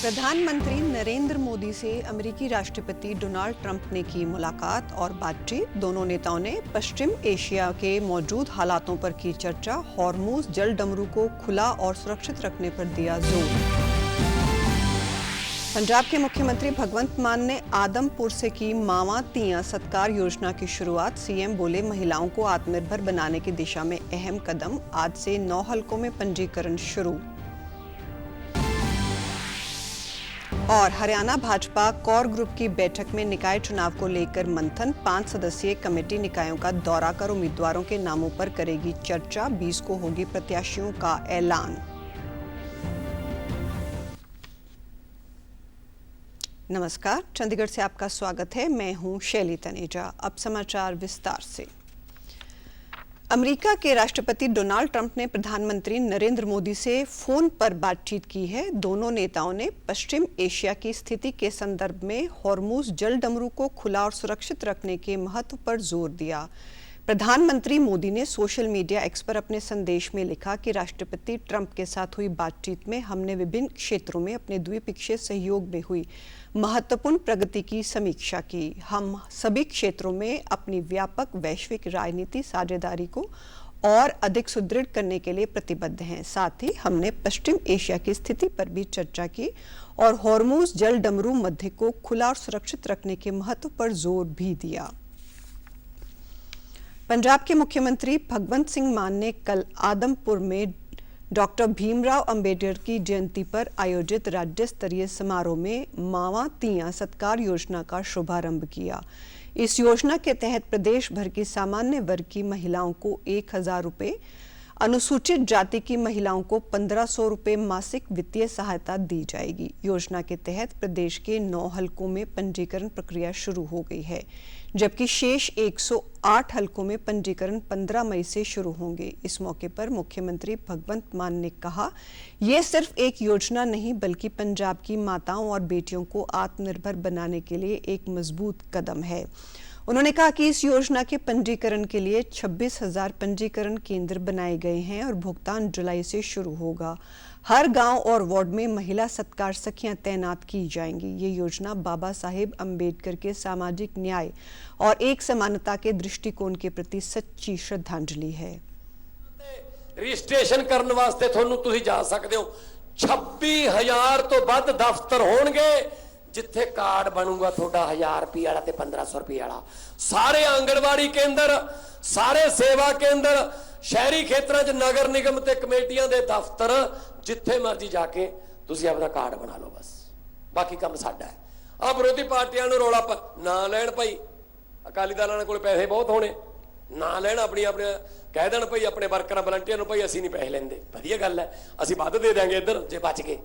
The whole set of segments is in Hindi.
प्रधानमंत्री नरेंद्र मोदी से अमेरिकी राष्ट्रपति डोनाल्ड ट्रंप ने की मुलाकात और बातचीत। दोनों नेताओं ने पश्चिम एशिया के मौजूद हालातों पर की चर्चा। हॉर्मुज जल डमरू को खुला और सुरक्षित रखने पर दिया जोर। पंजाब के मुख्यमंत्री भगवंत मान ने आदमपुर से की मावां तियां सत्कार योजना की शुरुआत। सीएम बोले, महिलाओं को आत्मनिर्भर बनाने की दिशा में अहम कदम। आज से 9 हलकों में पंजीकरण शुरू। और हरियाणा भाजपा कोर ग्रुप की बैठक में निकाय चुनाव को लेकर मंथन। 5 सदस्यीय कमेटी निकायों का दौरा कर उम्मीदवारों के नामों पर करेगी चर्चा। 20 को होगी प्रत्याशियों का ऐलान। नमस्कार, चंडीगढ़ से आपका स्वागत है। मैं हूं शैली तनेजा। अब समाचार विस्तार से। अमेरिका के राष्ट्रपति डोनाल्ड ट्रंप ने प्रधानमंत्री नरेंद्र मोदी से फोन पर बातचीत की है। दोनों नेताओं ने पश्चिम एशिया की स्थिति के संदर्भ में हॉर्मुज जल डमरू को खुला और सुरक्षित रखने के महत्व पर जोर दिया। प्रधानमंत्री मोदी ने सोशल मीडिया एक्स पर अपने संदेश में लिखा कि राष्ट्रपति ट्रंप के साथ हुई बातचीत में हमने विभिन्न क्षेत्रों में अपने द्विपक्षीय सहयोग में हुई महत्वपूर्ण प्रगति की समीक्षा की। हम सभी क्षेत्रों में अपनी व्यापक वैश्विक राजनीति साझेदारी को और अधिक सुदृढ़ करने के लिए प्रतिबद्ध हैं। साथ ही हमने पश्चिम एशिया की स्थिति पर भी चर्चा की और हॉर्मुज जल डमरू मध्य को खुला और सुरक्षित रखने के महत्व पर जोर भी दिया। पंजाब के मुख्यमंत्री भगवंत सिंह मान ने कल आदमपुर में डॉक्टर भीमराव अंबेडकर की जयंती पर आयोजित राज्य स्तरीय समारोह में मावां तियां सत्कार योजना का शुभारंभ किया। इस योजना के तहत प्रदेश भर की सामान्य वर्ग की महिलाओं को 1000 रुपये, अनुसूचित जाति की महिलाओं को 1500 रुपये मासिक वित्तीय सहायता दी जाएगी। योजना के तहत प्रदेश के 9 हलकों में पंजीकरण प्रक्रिया शुरू हो गई है, जबकि शेष 108 हलकों में पंजीकरण 15 मई से शुरू होंगे। इस मौके पर मुख्यमंत्री भगवंत मान ने कहा, ये सिर्फ एक योजना नहीं बल्कि पंजाब की माताओं और बेटियों को आत्मनिर्भर बनाने के लिए एक मजबूत कदम है। उन्होंने कहा कि इस योजना के पंजीकरण के लिए 26,000 पंजीकरण केंद्र बनाए गए हैं और भुगतान जुलाई से शुरू होगा। हर गांव और वार्ड में महिला सत्कार सखियां तैनात की जाएंगी। ये योजना बाबा साहेब अंबेडकर के सामाजिक न्याय और एक समानता के दृष्टिकोण के प्रति सच्ची श्रद्धांजलि है। रजिस्ट्रेशन करने वास्ते तुहानू तुसीं जा सकते हो। 26,000 तो वध दफ्तर होणगे जिथे कार्ड बनूगा थोड़ा 1000 रुपये वाला ते 1500 रुपये वाला। सारे आंगनवाड़ी केंद्र, सारे सेवा केंद्र, शहरी क्षेत्रों च नगर निगम ते कमेटियां दे दफ्तर, जिथे मर्जी जाके तुसी अपना कार्ड बना लो। बस बाकी काम साडा है। आ विरोधी पार्टियां नूं रौला ना लैण भाई, अकाली दलां कोल पैसे बहुत होने, ना लैण अपनी अपने कह देण भाई अपने वर्करां वलंटियर नूं भाई असीं नहीं पैसे लैंदे, वधिया गल है, असीं वध दे देंगे इधर जे बच गए।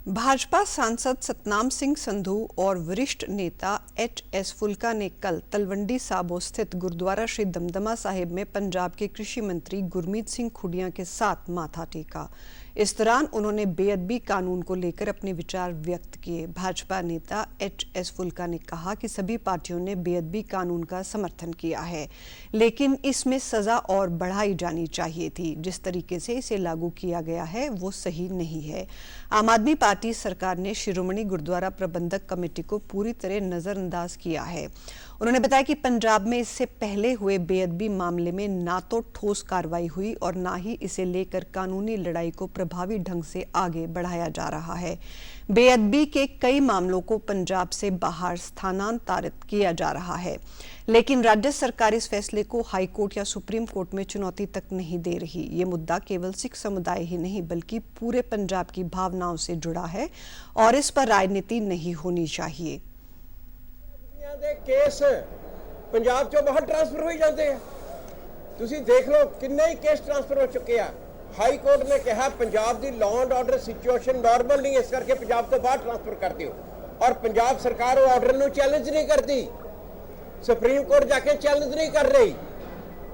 भाजपा सांसद सतनाम सिंह संधू और वरिष्ठ नेता एच.एस. फुल्का ने कल तलवंडी साबो स्थित गुरुद्वारा श्री दमदमा साहिब में पंजाब के कृषि मंत्री गुरमीत सिंह खुडिया के साथ माथा टेका। इस दौरान उन्होंने बेअदबी कानून को लेकर अपने विचार व्यक्त किए। भाजपा नेता एच.एस. फुल्का ने कहा कि सभी पार्टियों ने बेअदबी कानून का समर्थन किया है, लेकिन इसमें सजा और बढ़ाई जानी चाहिए थी। जिस तरीके से इसे लागू किया गया है वो सही नहीं है। आम आदमी पार्टी सरकार ने शिरोमणि गुरुद्वारा प्रबंधक कमेटी को पूरी तरह नजरअंदाज किया है। उन्होंने बताया कि पंजाब में इससे पहले हुए बेअदबी मामले में ना तो ठोस कार्रवाई हुई और ना ही इसे लेकर कानूनी लड़ाई को प्रभावी ढंग से आगे बढ़ाया जा रहा है। बेअदबी के कई मामलों को पंजाब से बाहर स्थानांतरित किया जा रहा है, लेकिन राज्य सरकार इस फैसले को हाई कोर्ट या सुप्रीम कोर्ट में चुनौती तक नहीं दे रही। ये मुद्दा केवल सिख समुदाय ही नहीं बल्कि पूरे पंजाब की भावनाओं से जुड़ा है और इस पर राजनीति नहीं होनी चाहिए। केस पंजाब चो बाहर ट्रांसफर हो जाते हैं। तुसी देख लो किन्ने ही केस ट्रांसफर हो चुके हैं। हाई कोर्ट ने कहा पंजाब की law and order situation normal नहीं, इस करके पंजाब तो बाहर ट्रांसफर कर दियो। और पंजाब सरकार वो ऑर्डर नूं चैलेंज नहीं करती, सुप्रीम कोर्ट जाके चैलेंज नहीं कर रही।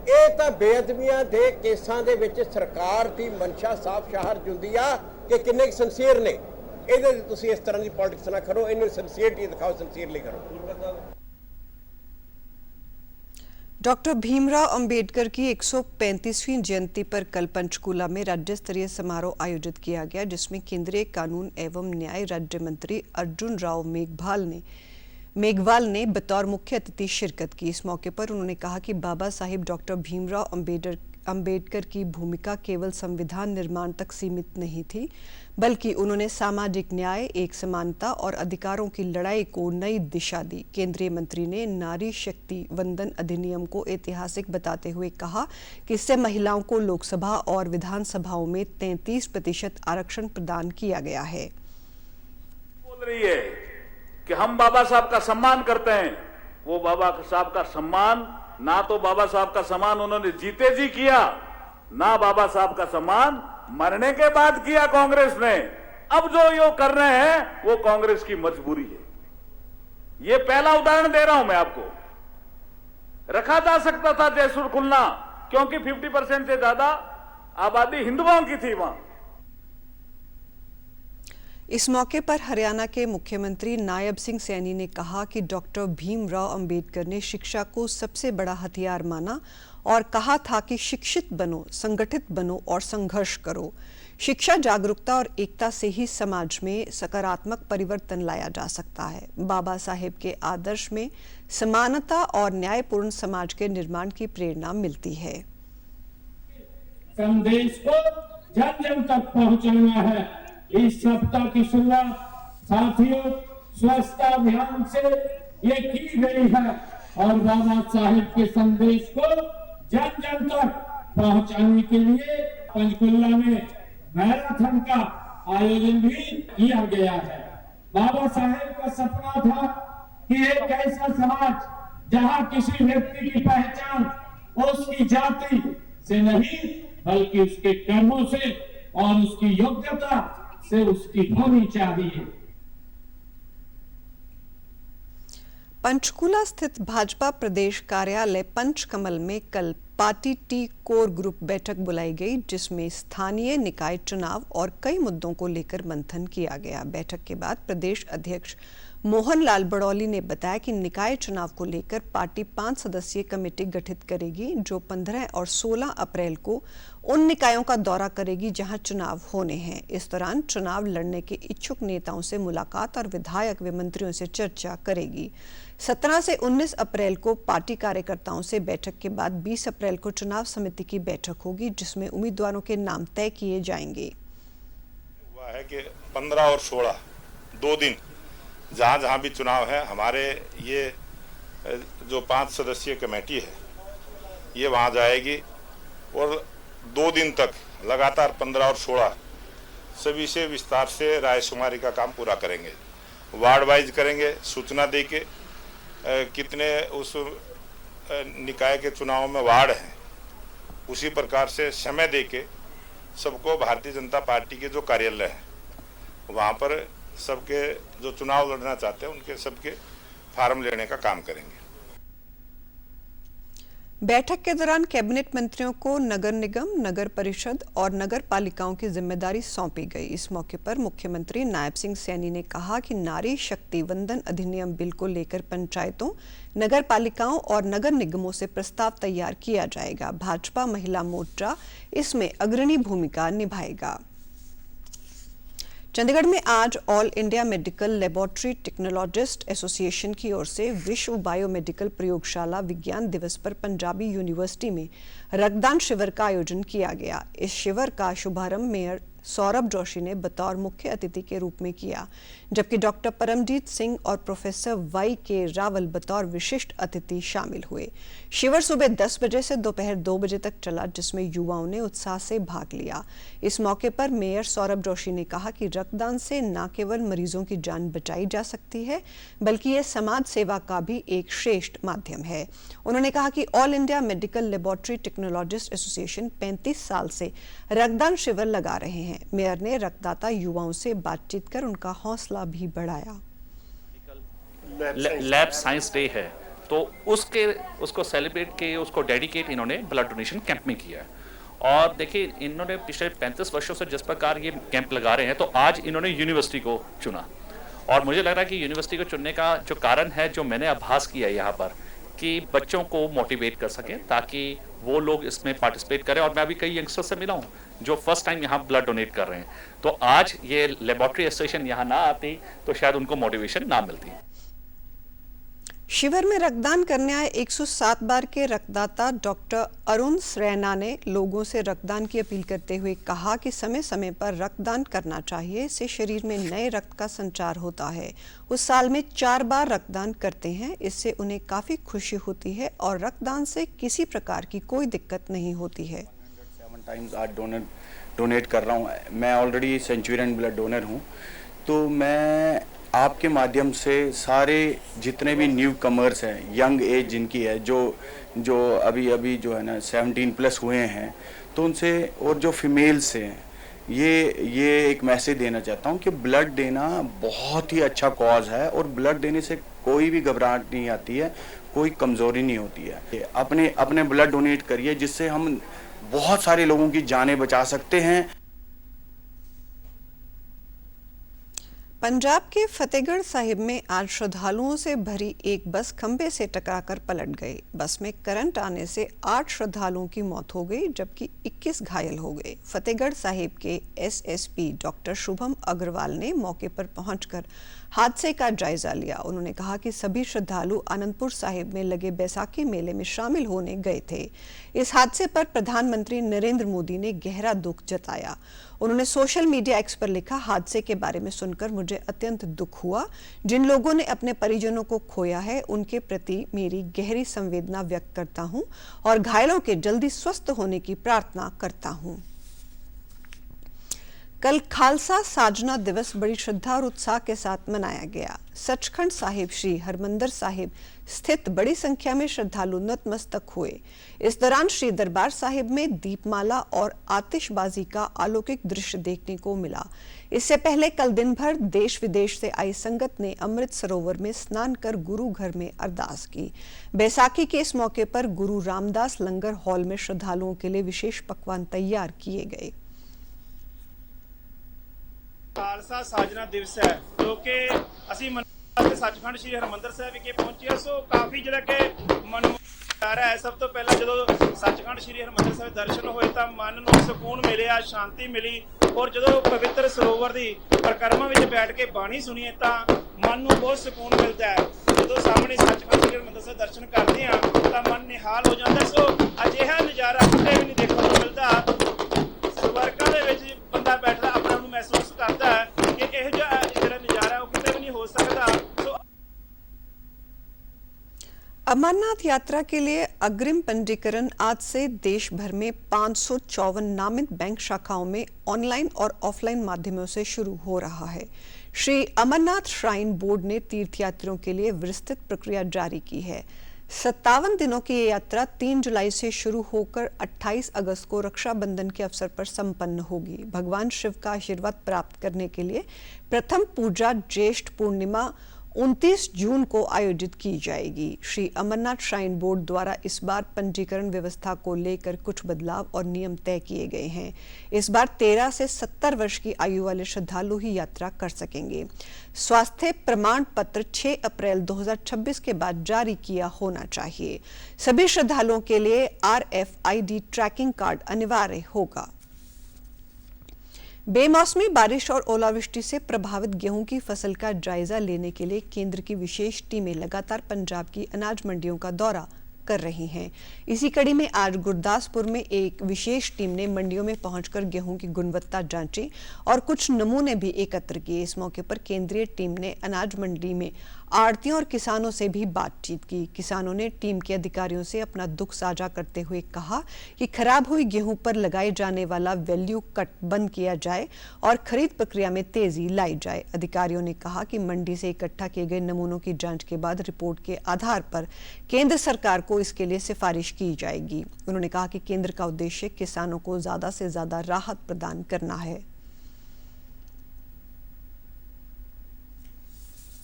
ये तो बेअदबियां दे केसां दे विच सरकार की मंशा साफ शाहर जुंदी आ कि किन्ने सिंसीयर ने। ਇਹਦੇ ਤੁਸੀਂ ਇਸ ਤਰ੍ਹਾਂ ਦੀ ਪੋਲਿਟਿਕਸ ਨਾ ਕਰੋ, ਇਹਨੂੰ ਸਿੰਸੀਅਰਟੀ ਦਿਖਾਓ, ਸਿੰਸੀਅਰਲੀ करो। डॉक्टर भीमराव अंबेडकर की 135वीं जयंती पर कल पंचकूला में राज्य स्तरीय समारोह आयोजित किया गया, जिसमें केंद्रीय कानून एवं न्याय राज्य मंत्री अर्जुन राव मेघवाल ने बतौर मुख्य अतिथि शिरकत की। इस मौके पर उन्होंने कहा कि बाबा साहिब डॉक्टर भीमराव अंबेडकर की भूमिका केवल संविधान निर्माण तक सीमित नहीं थी, बल्कि उन्होंने सामाजिक न्याय, एक समानता और अधिकारों की लड़ाई को नई दिशा दी। केंद्रीय मंत्री ने नारी शक्ति वंदन अधिनियम को ऐतिहासिक बताते हुए कहा कि इससे महिलाओं को लोकसभा और विधानसभाओं में 33% आरक्षण प्रदान किया गया है। बोल रही है कि हम बाबा साहब का सम्मान करते हैं, वो बाबा साहब का सम्मान ना तो बाबा साहब का सम्मान उन्होंने जीते जी किया, ना बाबा साहब का सम्मान मरने के बाद किया कांग्रेस ने। अब जो यो कर रहे हैं वो कांग्रेस की मजबूरी है। ये पहला उदाहरण दे रहा हूं मैं आपको। रखा जा सकता था जयसुर खुलना, क्योंकि 50% से ज्यादा आबादी हिंदुओं की थी वहां। इस मौके पर हरियाणा के मुख्यमंत्री नायब सिंह सैनी ने कहा कि डॉक्टर भीमराव अंबेडकर ने शिक्षा को सबसे बड़ा हथियार माना और कहा था कि शिक्षित बनो, संगठित बनो और संघर्ष करो। शिक्षा, जागरूकता और एकता से ही समाज में सकारात्मक परिवर्तन लाया जा सकता है। बाबा साहेब के आदर्श में समानता और न्यायपूर्ण समाज के निर्माण की प्रेरणा मिलती है। संदेश को जन जन तक पहुंचाना है। इस सप्ताह की शुरुआत साथियों स्वच्छता अभियान से ये की गई है और बाबा साहेब के संदेश को जन जन तक पहुंचाने के लिए पंचकुला में मैराथन का आयोजन भी किया गया है। बाबा साहेब का सपना था कि एक ऐसा समाज जहां किसी व्यक्ति की पहचान उसकी जाति से नहीं बल्कि उसके कर्मों से और उसकी योग्यता से उसकी होनी चाहिए। पंचकूला स्थित भाजपा प्रदेश कार्यालय पंचकमल में कल पार्टी टी कोर ग्रुप बैठक बुलाई गई, जिसमें स्थानीय निकाय चुनाव और कई मुद्दों को लेकर मंथन किया गया। बैठक के बाद प्रदेश अध्यक्ष मोहन लाल बड़ौली ने बताया कि निकाय चुनाव को लेकर पार्टी 5 सदस्यीय कमेटी गठित करेगी, जो 15 और 16 अप्रैल को उन निकायों का दौरा करेगी जहां चुनाव होने हैं। इस दौरान चुनाव लड़ने के इच्छुक नेताओं से मुलाकात और विधायक व मंत्रियों से चर्चा करेगी। 17 से 19 अप्रैल को पार्टी कार्यकर्ताओं से बैठक के बाद 20 अप्रैल को चुनाव समिति की बैठक होगी, जिसमें उम्मीदवारों के नाम तय किए जाएंगे। हुआ है कि 15 और 16 2 दिन जहाँ भी चुनाव है, हमारे ये जो 5 सदस्यीय कमेटी है ये वहाँ जाएगी और 2 दिन तक लगातार 15 और 16 सभी से विस्तार से रायशुमारी का काम पूरा करेंगे। वार्ड वाइज करेंगे, सूचना दे के कितने उस निकाय के चुनाव में वार्ड हैं, उसी प्रकार से समय दे के सबको भारतीय जनता पार्टी के जो कार्यालय हैं वहाँ पर सबके जो चुनाव लड़ना चाहते हैं उनके सबके फार्म लेने का काम करेंगे। बैठक के दौरान कैबिनेट मंत्रियों को नगर निगम, नगर परिषद और नगर पालिकाओं की जिम्मेदारी सौंपी गई। इस मौके पर मुख्यमंत्री नायब सिंह सैनी ने कहा कि नारी शक्ति वंदन अधिनियम बिल को लेकर पंचायतों, नगर पालिकाओं और नगर निगमों से प्रस्ताव तैयार किया जाएगा। भाजपा महिला मोर्चा इसमें अग्रणी भूमिका निभाएगा। चंडीगढ़ में आज all India medical laboratory technologist association की ओर से विश्व बायोमेडिकल प्रयोगशाला विज्ञान दिवस पर पंजाबी यूनिवर्सिटी में रक्तदान शिविर का आयोजन किया गया। इस शिविर का शुभारंभ मेयर सौरभ जोशी ने बतौर मुख्य अतिथि के रूप में किया, जबकि डॉक्टर परमजीत सिंह और प्रोफेसर वाई के रावल बतौर विशिष्ट अतिथि शामिल हुए। शिविर सुबह 10 बजे से दोपहर 2 बजे तक चला, जिसमें युवाओं ने उत्साह से भाग लिया। इस मौके पर मेयर सौरभ जोशी ने कहा कि रक्तदान से न केवल मरीजों की जान बचाई जा सकती है, बल्कि ये समाज सेवा का भी एक श्रेष्ठ माध्यम है। उन्होंने कहा कि all India medical laboratory technologist association 35 साल से रक्तदान शिविर लगा रहे हैं। मेयर ने रक्तदाता युवाओं से बातचीत कर उनका हौसला भी बढ़ाया। लैब साइंस डे है तो उसको सेलिब्रेट के उसको डेडिकेट इन्होंने ब्लड डोनेशन कैंप में किया है। और देखिए इन्होंने पिछले 35 वर्षों से जिस प्रकार ये कैंप लगा रहे हैं, तो आज इन्होंने यूनिवर्सिटी को चुना और मुझे लग रहा है कि यूनिवर्सिटी को चुनने का जो कारण है, जो मैंने आभास किया है यहाँ पर, कि बच्चों को मोटिवेट कर सकें ताकि वो लोग इसमें पार्टिसिपेट करें। और मैं अभी कई यंगस्टर से मिला हूँ जो फर्स्ट टाइम यहाँ ब्लड डोनेट कर रहे हैं, तो आज ये लेबोरेटरी एसोसिएशन यहाँ ना आती तो शायद उनको मोटिवेशन ना मिलती। शिविर में रक्तदान करने आए 107 बार के रक्तदाता डॉक्टर अरुण रैना ने लोगों से रक्तदान की अपील करते हुए कहा कि समय समय पर रक्तदान करना चाहिए, इससे शरीर में नए रक्त का संचार होता है। वो साल में 4 बार रक्तदान करते हैं, इससे उन्हें काफ़ी खुशी होती है और रक्तदान से किसी प्रकार की कोई दिक्कत नहीं होती है। 7 टाइम्स आज डोनेट कर रहा हूँ। मैं ऑलरेडी सेंचुरियन ब्लड डोनर हूँ, तो मैं आपके माध्यम से सारे जितने भी न्यू कमर्स हैं, यंग एज जिनकी है, जो अभी जो है ना 17 प्लस हुए हैं, तो उनसे, और जो फीमेल्स हैं, ये एक मैसेज देना चाहता हूँ कि ब्लड देना बहुत ही अच्छा कॉज है और ब्लड देने से कोई भी घबराहट नहीं आती है, कोई कमज़ोरी नहीं होती है। अपने ब्लड डोनेट करिए, जिससे हम बहुत सारे लोगों की जानें बचा सकते हैं। पंजाब के फतेहगढ़ साहिब में आज श्रद्धालुओं से भरी एक बस खंभे से टकराकर पलट गई। बस में करंट आने से 8 श्रद्धालुओं की मौत हो गई जबकि 21 घायल हो गए। फतेहगढ़ साहिब के एसएसपी डॉक्टर शुभम अग्रवाल ने मौके पर पहुंचकर हादसे का जायजा लिया। उन्होंने कहा कि सभी श्रद्धालु आनंदपुर साहिब में लगे बैसाखी मेले में शामिल होने गए थे। इस हादसे पर प्रधानमंत्री नरेंद्र मोदी ने गहरा दुख जताया। उन्होंने सोशल मीडिया एक्स पर लिखा, हादसे के बारे में सुनकर मुझे अत्यंत दुख हुआ। जिन लोगों ने अपने परिजनों को खोया है उनके प्रति मेरी गहरी संवेदना व्यक्त करता हूं और घायलों के जल्दी स्वस्थ होने की प्रार्थना करता हूं। कल खालसा साजना दिवस बड़ी श्रद्धा और उत्साह के साथ मनाया गया। सचखंड साहिब श्री हरमंदर साहिब स्थित बड़ी संख्या में श्रद्धालु नतमस्तक हुए। इस दौरान श्री दरबार साहिब में दीपमाला और आतिशबाजी का अलौकिक दृश्य देखने को मिला। इससे पहले कल दिन भर देश विदेश से आई संगत ने अमृत सरोवर में स्नान कर गुरु घर में अरदास की। बैसाखी के इस मौके पर गुरु रामदास लंगर हॉल में श्रद्धालुओं के लिए विशेष पकवान तैयार किए गए। खालसा साजना दिवस है जो कि ਅਸੀਂ ਮਨਾਉਂਦੇ ਸੱਚਖੰਡ ਸ੍ਰੀ ਹਰਮੰਦਰ ਸਾਹਿਬ ਵਿਖੇ ਪਹੁੰਚੇ। ਸੋ ਕਾਫੀ ਜਿਹੜਾ ਕਿ ਮਨ ਆ ਰਿਹਾ ਹੈ। ਸਭ ਤੋਂ ਪਹਿਲਾਂ ਜਦੋਂ ਸੱਚਖੰਡ ਸ੍ਰੀ ਹਰਮੰਦਰ ਸਾਹਿਬ ਦਰਸ਼ਨ ਹੋਏ ਤਾਂ ਮਨ ਨੂੰ ਸਕੂਨ ਮਿਲਿਆ, ਸ਼ਾਂਤੀ ਮਿਲੀ। ਔਰ ਜਦੋਂ ਪਵਿੱਤਰ ਸਰੋਵਰ ਦੀ ਪਰਿਕਰਮਾ ਵਿੱਚ ਬੈਠ ਕੇ ਬਾਣੀ ਸੁਣੀਏ ਤਾਂ ਮਨ ਨੂੰ ਬਹੁਤ ਸਕੂਨ ਮਿਲਦਾ ਹੈ। ਜਦੋਂ ਸਾਹਮਣੇ ਸੱਚਖੰਡ ਸ੍ਰੀ ਹਰਮੰਦਰ ਸਾਹਿਬ ਦਰਸ਼ਨ ਕਰਦੇ ਹਾਂ ਤਾਂ ਮਨ ਨਿਹਾਲ ਹੋ ਜਾਂਦਾ। ਸੋ ਅਜਿਹਾ ਨਜ਼ਾਰਾ ਕਿਤੇ ਵੀ ਨਹੀਂ ਦੇਖਣ ਨੂੰ ਮਿਲਦਾ। ਸਵਰਗਾਂ ਦੇ ਵਿੱਚ ਬੰਦਾ ਬੈਠਦਾ ਆਪਣੇ ਆਪ ਨੂੰ ਮਹਿਸੂਸ ਕਰਦਾ ਹੈ ਕਿ ਇਹੋ ਜਿਹਾ ਜਿਹੜਾ ਨਜ਼ਾਰਾ ਉਹ ਕਿਤੇ ਵੀ नहीं हो सकता। अमरनाथ यात्रा के लिए अग्रिम पंजीकरण आज से देश भर में 554 नामित बैंक शाखाओं में ऑनलाइन और ऑफलाइन माध्यमों से शुरू हो रहा है। श्री अमरनाथ श्राइन बोर्ड ने तीर्थयात्रियों के लिए विस्तृत प्रक्रिया जारी की है। 57 दिनों की ये यात्रा 3 जुलाई से शुरू होकर 28 अगस्त को रक्षाबंधन के अवसर पर संपन्न होगी। भगवान शिव का आशीर्वाद प्राप्त करने के लिए प्रथम पूजा ज्येष्ठ पूर्णिमा 29 जून को आयोजित की जाएगी। श्री अमरनाथ श्राइन बोर्ड द्वारा इस बार पंजीकरण व्यवस्था को लेकर कुछ बदलाव और नियम तय किए गए हैं। इस बार 13 से 70 वर्ष की आयु वाले श्रद्धालु ही यात्रा कर सकेंगे। स्वास्थ्य प्रमाण पत्र 6 अप्रैल 2026 के बाद जारी किया होना चाहिए। सभी श्रद्धालुओं के लिए RFID ट्रैकिंग कार्ड अनिवार्य होगा। बेमौसमी बारिश और ओलावृष्टि से प्रभावित गेहूं की फसल का जायजा लेने के लिए केंद्र की विशेष टीमें लगातार पंजाब की अनाज मंडियों का दौरा कर रही हैं। इसी कड़ी में आज गुरदासपुर में एक विशेष टीम ने मंडियों में पहुंचकर गेहूं की गुणवत्ता जांची और कुछ नमूने भी एकत्र किए। इस मौके पर केंद्रीय टीम ने अनाज मंडी में आड़तियों और किसानों से भी बातचीत की। किसानों ने टीम के अधिकारियों से अपना दुख साझा करते हुए कहा कि खराब हुई गेहूं पर लगाए जाने वाला वैल्यू कट बंद किया जाए और खरीद प्रक्रिया में तेजी लाई जाए। अधिकारियों ने कहा कि मंडी से इकट्ठा किए गए नमूनों की जांच के बाद रिपोर्ट के आधार पर केंद्र सरकार को इसके लिए सिफारिश की जाएगी। उन्होंने कहा कि केंद्र का उद्देश्य किसानों को ज्यादा से ज्यादा राहत प्रदान करना है।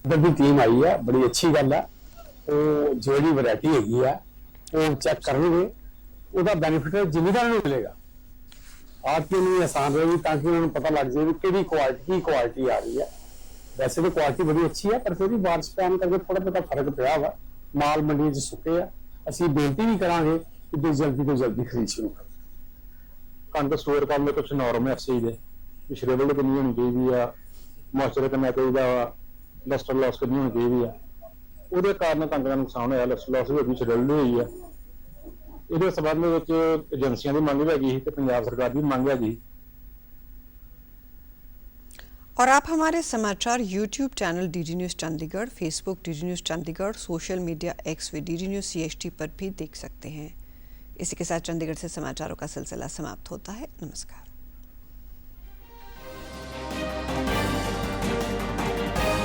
ਦੀ ਟੀਮ ਆਈ ਆ, ਬੜੀ ਅੱਛੀ ਗੱਲ ਆ। ਉਹ ਜਿਹੜੀ ਵੈਰਾਈਟੀ ਹੈਗੀ ਆ ਉਹ ਚੈੱਕ ਕਰਨਗੇ, ਉਹਦਾ ਬੈਨੀਫਿਟ ਜ਼ਿਮੀਦਾਰਾਂ ਨੂੰ ਮਿਲੇਗਾ। ਆਪ ਕੇ ਲਈ ਆਸਾਨ ਰਹੇਗੀ ਤਾਂ ਕਿ ਉਹਨਾਂ ਨੂੰ ਪਤਾ ਲੱਗ ਜਾਏ ਕਿ ਕਿਹੜੀ ਕੁਆਲਿਟੀ ਆ ਰਹੀ ਹੈ। ਵੈਸੇ ਤਾਂ ਕੁਆਲਿਟੀ ਬੜੀ ਅੱਛੀ ਹੈ, ਪਰ ਫਿਰ ਵੀ ਬਾਰਿਸ਼ ਪੈਣ ਕਰਕੇ ਥੋੜਾ ਬਹੁਤਾ ਫਰਕ ਪਿਆ ਵਾ। ਮਾਲ ਮੰਡੀਆਂ 'ਚ ਸੁੱਕੇ ਆ। ਅਸੀਂ ਬੇਨਤੀ ਵੀ ਕਰਾਂਗੇ ਕਿ ਵੀ ਜਲਦੀ ਤੋਂ ਜਲਦੀ ਖਰੀਦ ਸ਼ੁਰੂ ਕਰੋ। ਕਣਕ ਸਟੋਰ ਕਰਨ ਦੇ ਕੁਛ ਨੋਰਮ ਹੈ ਐਫਸੀ ਦੇ, ਵੀ ਸ਼ਰੇਬਲ ਕਿੰਨੀ ਹੋਣੀ ਚਾਹੀਦੀ ਆ, ਮੋਇਸਚਰ ਕਿੰਨਾ ਚਾਹੀਦਾ ਵਾ, ਲਸਟਰ ਲਾਸ ਕਿੰਨੀ ਹੋਣੀ ਚਾਹੀਦੀ ਆ। ਉਹਦੇ ਕਾਰਨ ਕਣਕ ਦਾ ਨੁਕਸਾਨ ਹੋਇਆ, ਲਸਟਰ ਲਾਸ ਵੀ ਹੋਈ, ਸ਼ਰੇਬਲ ਵੀ ਹੋਈ ਆ। ਇਹਦੇ ਸੰਬੰਧ ਵਿੱਚ ਏਜੰਸੀਆਂ ਦੀ ਮੰਗ ਵੀ ਹੈਗੀ ਤੇ ਪੰਜਾਬ ਸਰਕਾਰ ਦੀ ਮੰਗ ਹੈਗੀ। और आप हमारे समाचार YouTube channel DD news Chandigarh, Facebook DD news Chandigarh, social media X व DD न्यूज़ CHT पर भी देख सकते हैं। इसी के साथ चंडीगढ़ से समाचारों का सिलसिला समाप्त होता है। नमस्कार।